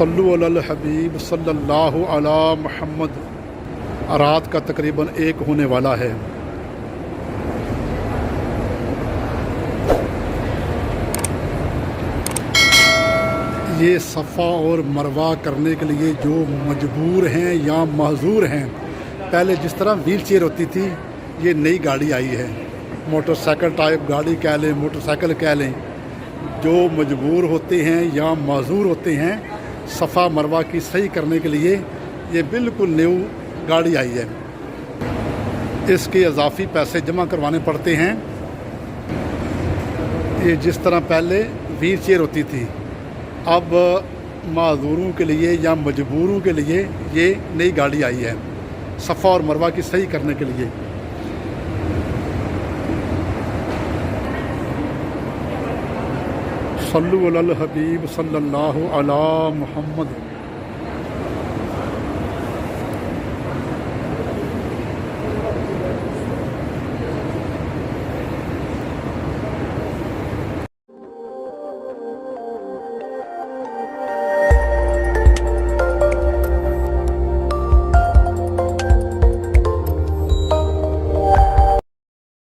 सल्लु अलल हबीब सल्लल्लाहु अला मुहम्मद। रात का तकरीबन 1 होने वाला है। ये सफ़ा और मरवा करने के लिए जो मजबूर हैं या माजूर हैं, पहले जिस तरह व्हील चेयर होती थी, ये नई गाड़ी आई है। मोटरसाइकिल टाइप गाड़ी कह लें, मोटरसाइकिल कह लें। जो मजबूर होते हैं या माजूर होते हैं, सफ़ा मरवा की सही करने के लिए ये बिल्कुल न्यू गाड़ी आई है। इसके इजाफी पैसे जमा करवाने पड़ते हैं। ये जिस तरह पहले व्हील चेयर होती थी, अब माजूरों के लिए या मजबूरों के लिए ये नई गाड़ी आई है, सफ़ा और मरवा की सही करने के लिए। सल्लु अलल हबीब सल्लल्लाहु अला मुहम्मद।